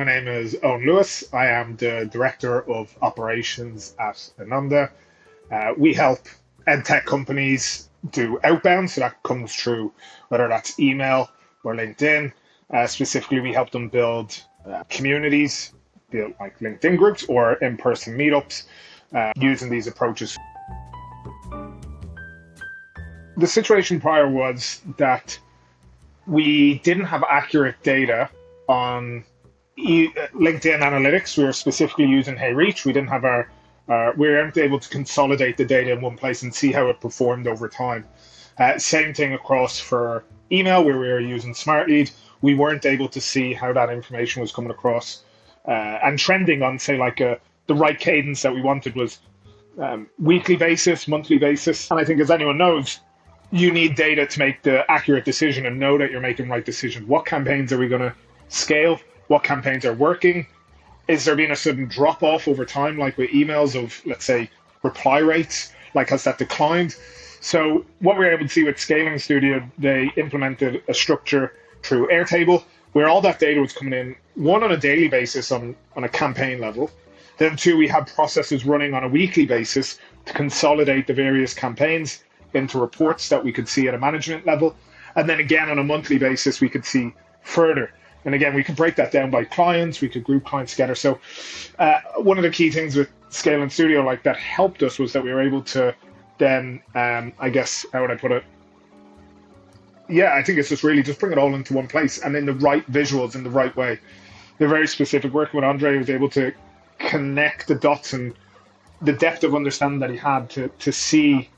My name is Owen Lewis. I am the Director of Operations at Inonda. We help edtech companies do outbound, so that comes through whether that's email or LinkedIn. Specifically, we help them build communities, build like LinkedIn groups or in-person meetups using these approaches. The situation prior was that we didn't have accurate data on LinkedIn analytics. We were specifically using HeyReach. We didn't have we weren't able to consolidate the data in one place and see how it performed over time. Same thing across for email, where we were using SmartLead. We weren't able to see how that information was coming across and trending on, say, like the right cadence that we wanted was weekly basis, monthly basis. And I think, as anyone knows, you need data to make the accurate decision and know that you're making the right decision. What campaigns are we going to scale? What campaigns are working? Is there been a sudden drop off over time, like with emails of, let's say, reply rates? Like, has that declined? So what we were able to see with Scaling Studio, they implemented a structure through Airtable where all that data was coming in, one, on a daily basis on a campaign level. Then two, we had processes running on a weekly basis to consolidate the various campaigns into reports that we could see at a management level. And then again, on a monthly basis, we could see further. And again, we could break that down by clients, we could group clients together. So one of the key things with Scaling Studio like that helped us was that we were able to then, I guess, how would I put it? Yeah, I think it's just really just bring it all into one place and in the right visuals in the right way. They're very specific. Working with Andre, was able to connect the dots and the depth of understanding that he had to see,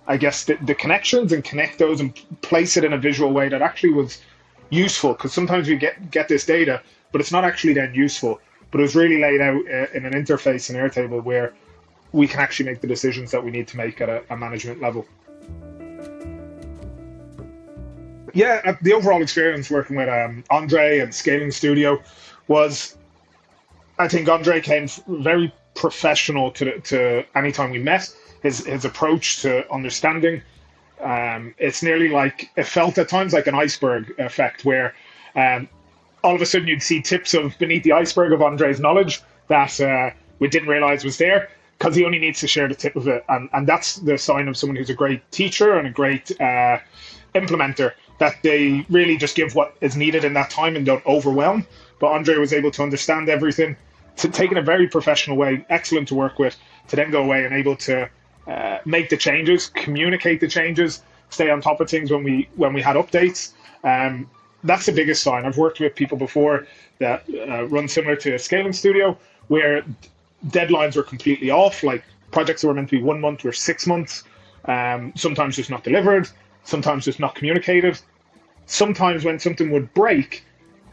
I guess, the connections and connect those and place it in a visual way that actually was useful, because sometimes we get this data, but it's not actually then useful. But it was really laid out in an interface in Airtable where we can actually make the decisions that we need to make at a management level. Yeah, the overall experience working with Andre and Scaling Studio was, I think Andre came very professional to any time we met. His approach to understanding, it's nearly like, it felt at times like an iceberg effect where all of a sudden you'd see tips of beneath the iceberg of Andre's knowledge that we didn't realize was there, because he only needs to share the tip of it. And that's the sign of someone who's a great teacher and a great implementer, that they really just give what is needed in that time and don't overwhelm. But Andre was able to understand everything, to take in a very professional way, excellent to work with, to then go away and able to make the changes, communicate the changes, stay on top of things when we had updates. That's the biggest sign. I've worked with people before that run similar to a Scaling Studio where deadlines were completely off, like projects that were meant to be 1 month were 6 months, sometimes just not delivered, sometimes just not communicated. Sometimes when something would break,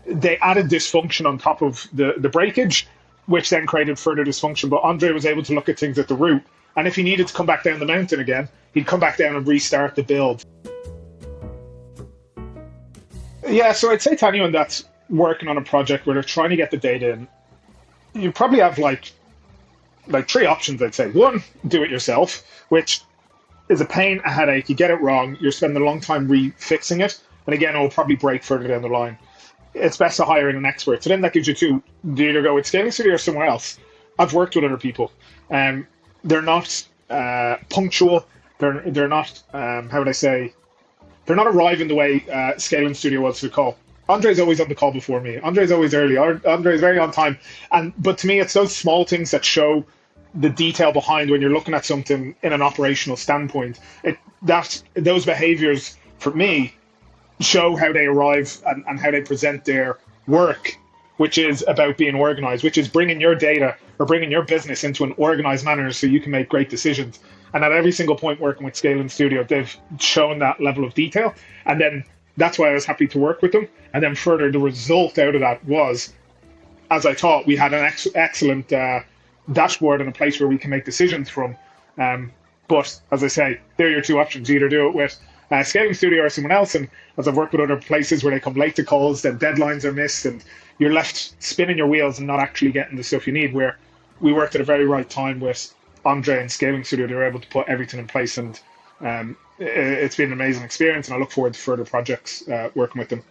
they added dysfunction on top of the breakage, which then created further dysfunction. But Andre was able to look at things at the root. And if he needed to come back down the mountain again, he'd come back down and restart the build. Yeah, so I'd say to anyone that's working on a project where they're trying to get the data in, you probably have like 3 options, I'd say. One, do it yourself, which is a pain, a headache. You get it wrong, you're spending a long time refixing it. And again, it will probably break further down the line. It's best to hire in an expert. So then that gives you 2. Do you either go with Scaling Studio or somewhere else? I've worked with other people. They're not punctual. They're not, how would I say, they're not arriving the way Scaling Studio was to the call. Andre's always on the call before me. Andre's always early. Andre's very on time. But to me, it's those small things that show the detail behind when you're looking at something in an operational standpoint. Those behaviors, for me, show how they arrive and how they present their work, which is about being organized, which is bringing your data or bringing your business into an organized manner so you can make great decisions. And at every single point working with Scaling Studio, they've shown that level of detail. And then that's why I was happy to work with them. And then further, the result out of that was, as I thought, we had an excellent dashboard and a place where we can make decisions from. But as I say, there are your 2 options. You either do it with Scaling Studio or someone else. And as I've worked with other places where they come late to calls, then deadlines are missed and you're left spinning your wheels and not actually getting the stuff you need, where we worked at a very right time with Andre and Scaling Studio. They were able to put everything in place, and it's been an amazing experience, and I look forward to further projects working with them.